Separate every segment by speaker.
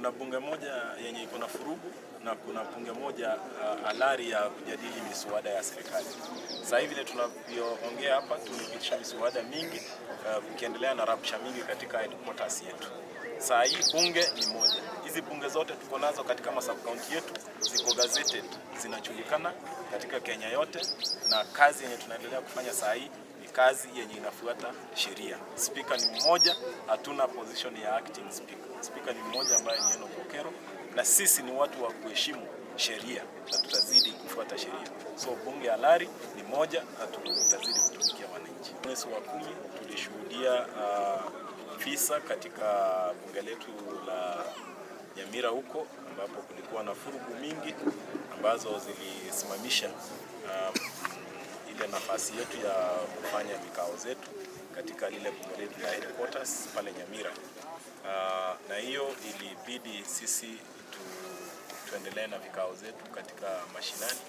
Speaker 1: kuna bunge moja yenye iko na furugu na kuna bunge moja halali ya kujadili miswada ya serikali. Sasa hivi tunavyoongea hapa tumepitisha miswada mingi ukiendelea na rabsha mingi katika headquarters yetu. Saa hii bunge ni moja. Hizi bunge zote tuko nazo katika masub county yetu ziko gazetted, zinajulikana katika Kenya yote, na kazi yenye tunaendelea kufanya saa hii ni kazi yenye inafuata sheria. Speaker ni mmoja, hatuna position ya acting speaker. Speaker ni mmoja ambaye ni Enoch Okero, na sisi ni watu wa kuheshimu sheria na tutazidi kufuata sheria. So bunge halali ni moja na tutazidi kutumikia wananchi. Mwezi wa 10 tulishuhudia visa katika bunge letu la Nyamira huko, ambapo kulikuwa na furugu mingi ambazo zilisimamisha ile nafasi yetu ya kufanya vikao zetu katika lile bunge letu la headquarters pale Nyamira. Na hiyo ilibidi sisi tuendelee na vikao zetu katika mashinani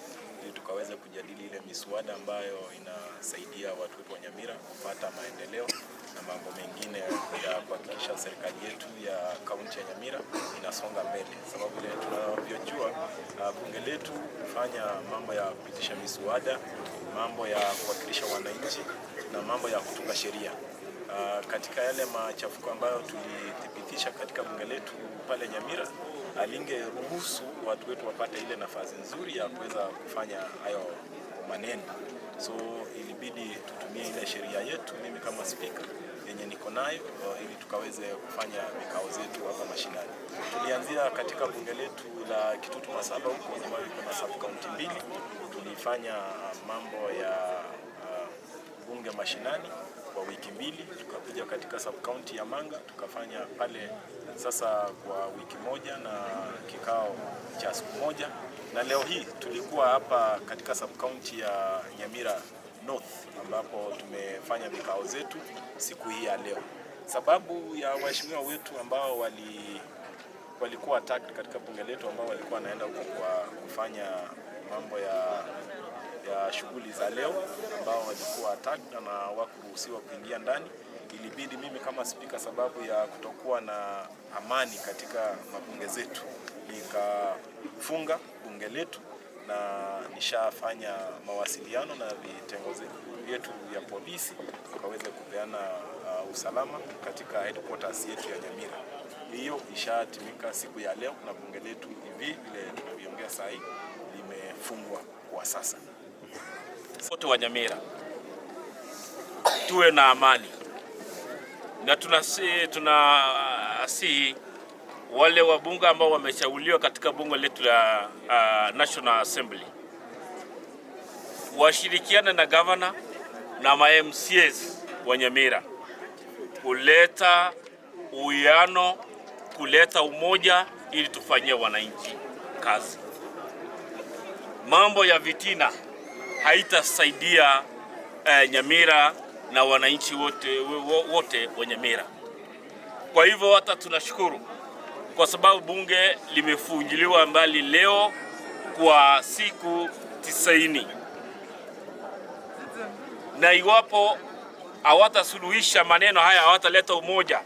Speaker 1: ili tukaweze kujadili ile miswada ambayo inasaidia watu wetu wa Nyamira kupata maendeleo na mambo mengine ya kuhakikisha serikali yetu ya kaunti ya Nyamira inasonga mbele. Sababu ile tunavyojua bunge letu kufanya mambo ya kupitisha miswada, mambo ya kuwakilisha wananchi na mambo ya kutunga sheria. Katika yale machafuko ambayo tulithibitisha katika bunge letu pale Nyamira, alingeruhusu watu wetu wapate ile nafasi nzuri ya kuweza kufanya hayo maneno. So ilibidi tutumie ile sheria yetu, mimi kama speaker yenye niko nayo, ili tukaweze kufanya vikao zetu hapa mashinani. Tulianzia katika bunge letu la Kitutu Masaba huko ambayo iko na sub county 2. Tulifanya mambo ya bunge mashinani kwa wiki 2, tukakuja katika sub county ya Manga tukafanya pale sasa kwa wiki 1 na kikao cha siku 1, na leo hii tulikuwa hapa katika sub county ya Nyamira North ambapo tumefanya vikao zetu siku hii ya leo. Sababu ya waheshimiwa wetu ambao walikuwa attacked katika bunge letu, ambao walikuwa wanaenda huko kwa kufanya mambo ya shughuli za leo, ambao walikuwa attacked na hawakuruhusiwa kuingia ndani, ilibidi mimi kama speaker, sababu ya kutokuwa na amani katika mabunge zetu, nikafunga bunge letu na nishafanya mawasiliano na vitengo vyetu vya polisi tukaweze kupeana usalama katika headquarters yetu ya Nyamira. Hiyo ishatimika siku ya leo na bunge letu hivi vile tunavyoongea saa hii limefungwa kwa sasa.
Speaker 2: Wote wa Nyamira tuwe na amani, na tunasi wale wabunge ambao wamechauliwa katika bunge letu la National Assembly washirikiane na governor na MCAs wa Nyamira kuleta uwiano, kuleta umoja ili tufanyie wananchi kazi. Mambo ya vitina haitasaidia Nyamira na wananchi wote wa Nyamira. Kwa hivyo hata tunashukuru kwa sababu bunge limefunguliwa mbali leo kwa siku 90, na iwapo hawatasuluhisha maneno haya, hawataleta umoja,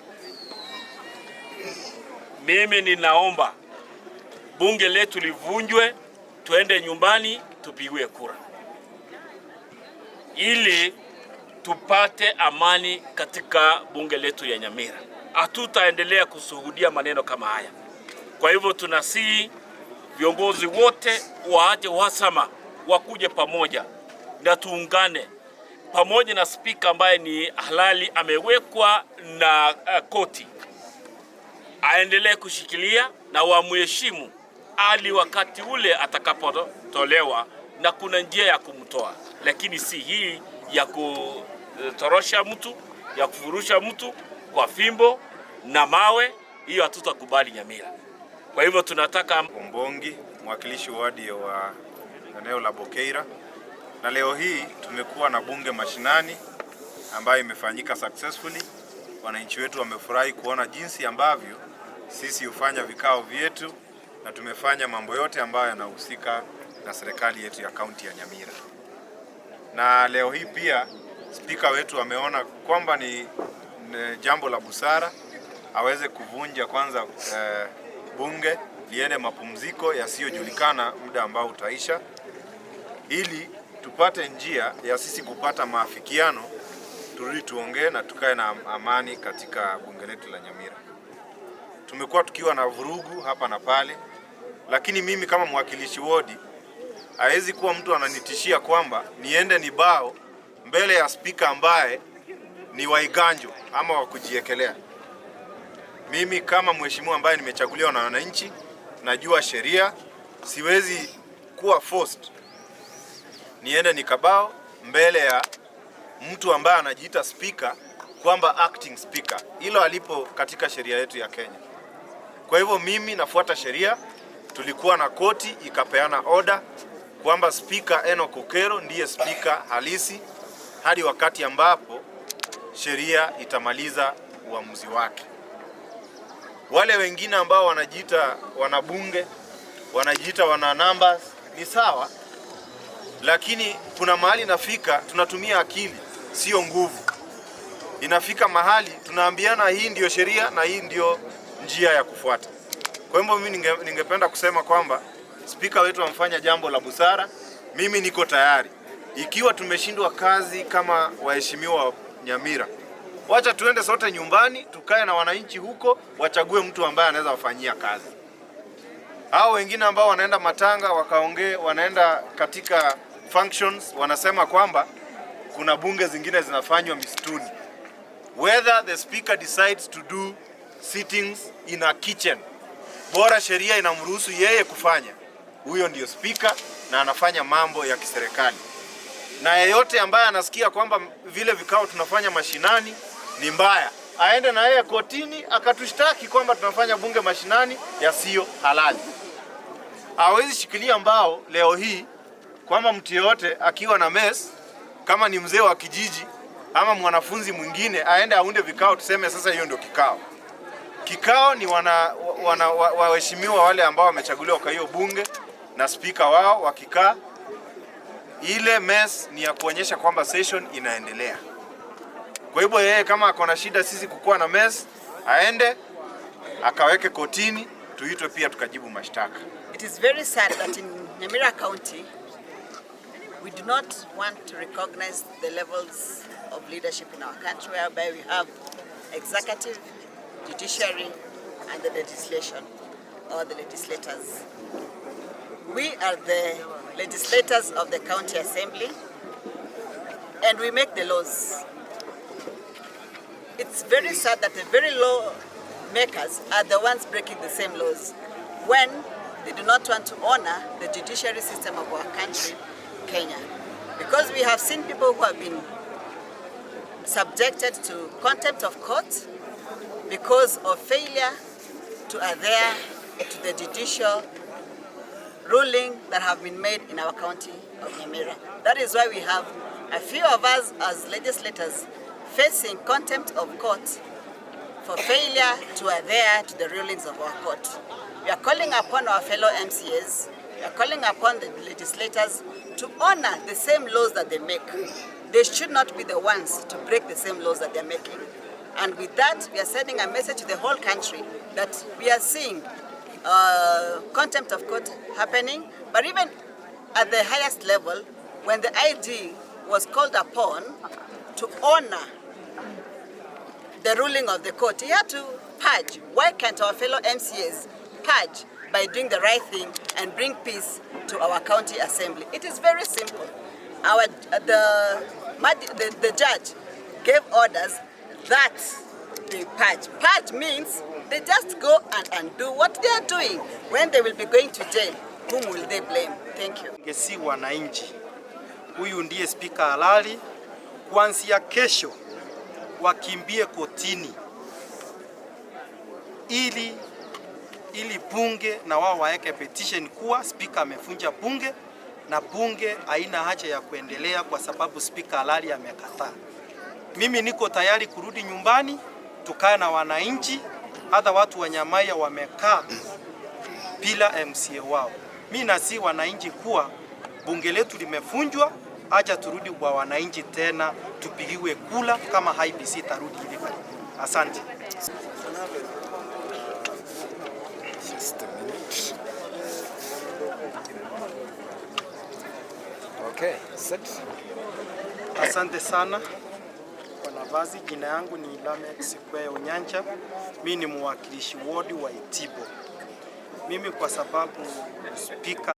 Speaker 2: mimi ninaomba bunge letu livunjwe, tuende nyumbani tupigwe kura ili tupate amani katika bunge letu ya Nyamira. Hatutaendelea kushuhudia maneno kama haya. Kwa hivyo tunasihi viongozi wote waache uhasama, wakuje pamoja na tuungane pamoja na speaker ambaye ni halali amewekwa na koti, aendelee kushikilia na wamheshimu hadi wakati ule atakapotolewa, na kuna njia ya kumtoa, lakini si hii ya kutorosha mtu, ya kufurusha mtu kwa fimbo na mawe. Hiyo hatutakubali Nyamira. Kwa hivyo tunataka
Speaker 3: Ombongi, mwakilishi wadi wa eneo la Bokeira, na leo hii tumekuwa na bunge mashinani ambayo imefanyika successfully. Wananchi wetu wamefurahi kuona jinsi ambavyo sisi hufanya vikao vyetu na tumefanya mambo yote ambayo yanahusika na serikali yetu ya kaunti ya Nyamira. Na leo hii pia spika wetu ameona kwamba ni jambo la busara aweze kuvunja kwanza bunge bunge liende mapumziko yasiyojulikana muda ambao utaisha, ili tupate njia ya sisi kupata maafikiano, turudi tuongee na tukae na amani katika bunge letu la Nyamira. Tumekuwa tukiwa na vurugu hapa na pale, lakini mimi kama mwakilishi wodi haiwezi kuwa mtu ananitishia kwamba niende nibao mbele ya spika ambaye ni waiganjo ama wa kujiekelea. Mimi kama mheshimiwa ambaye nimechaguliwa na wananchi, najua sheria, siwezi kuwa forced niende nikabao mbele ya mtu ambaye anajiita speaker kwamba acting speaker. Hilo alipo katika sheria yetu ya Kenya. Kwa hivyo mimi nafuata sheria. Tulikuwa na koti ikapeana order kwamba Speaker Enoch Okero ndiye speaker halisi hadi wakati ambapo sheria itamaliza uamuzi wake. Wale wengine ambao wanajiita wanabunge, wanajiita wana numbers, ni sawa, lakini kuna mahali nafika tunatumia akili, sio nguvu. Inafika mahali tunaambiana hii ndio sheria na hii ndio njia ya kufuata. Kwa hivyo mimi ningependa kusema kwamba spika wetu amfanya jambo la busara. Mimi niko tayari. Ikiwa tumeshindwa kazi kama waheshimiwa wa Nyamira, wacha tuende sote nyumbani, tukae na wananchi huko, wachague mtu ambaye anaweza wafanyia kazi. Hao wengine ambao wanaenda matanga wakaongee, wanaenda katika functions, wanasema kwamba kuna bunge zingine zinafanywa misituni. Whether the speaker decides to do sittings in a kitchen, bora sheria inamruhusu yeye kufanya, huyo ndio speaker na anafanya mambo ya kiserikali. Na yeyote ambaye anasikia kwamba vile vikao tunafanya mashinani ni mbaya, aende na yeye kotini akatushtaki kwamba tunafanya bunge mashinani yasiyo halali. Hawezi shikilia mbao leo hii kwamba mtu yeyote akiwa na mess, kama ni mzee wa kijiji ama mwanafunzi mwingine, aende aunde vikao tuseme sasa hiyo ndio kikao. Kikao ni waheshimiwa wale ambao wamechaguliwa kwa hiyo bunge na speaker wao wakikaa. Ile mess ni ya kuonyesha kwamba session inaendelea. Kwa hivyo yeye kama akona shida sisi kukuwa na mess, aende akaweke kotini, tuitwe pia tukajibu mashtaka.
Speaker 4: It is very sad that in Nyamira County we do not want to recognize the levels of leadership in our country, whereby we have executive, judiciary and the legislation or the legislators. We are the legislators of the county assembly and we make the laws. It's very sad that the very law makers are the ones breaking the same laws when they do not want to honor the judiciary system of our country, Kenya. Because we have seen people who have been subjected to contempt of court because of failure to adhere to the judicial ruling that have been made in our county of Nyamira. That is why we have a few of us as legislators facing contempt of court for failure to adhere to the rulings of our court. We are calling upon our fellow MCAs, we are calling upon the legislators to honor the same laws that they make. They should not be the ones to break the same laws that they're making. And with that, we are sending a message to the whole country that we are seeing contempt of court happening, but even at the highest level, when the IG was called upon to honor the ruling of the court, he had to purge. Why can't our fellow MCAs purge by doing the right thing and bring peace to our county assembly? It is very simple. The judge gave orders that they purge. Purge means they just go and undo what they are doing. When they will be going to jail, whom will they blame? Thank you.
Speaker 5: Ngesi wananchi, huyu ndiye spika halali. Kuanzia kesho wakimbie kotini ili bunge na wao waeke petition kuwa spika amefunja bunge na bunge haina haja ya kuendelea kwa sababu spika halali amekataa. Mimi niko tayari kurudi nyumbani, tukae na wananchi. Hata watu wa Nyamira wamekaa bila MCA wao. Mimi nasi wananchi kuwa bunge letu limefunjwa, acha turudi kwa wananchi tena tupigiwe kula kama IEBC tarudi hivi karibuni. Asante.
Speaker 6: Just a minute. Okay, set.
Speaker 5: Asante sana kwa nafasi. Jina yangu ni Lameck Sikwea Onyancha. Mimi ni mwakilishi ward wa Itibo. Mimi kwa sababu speaker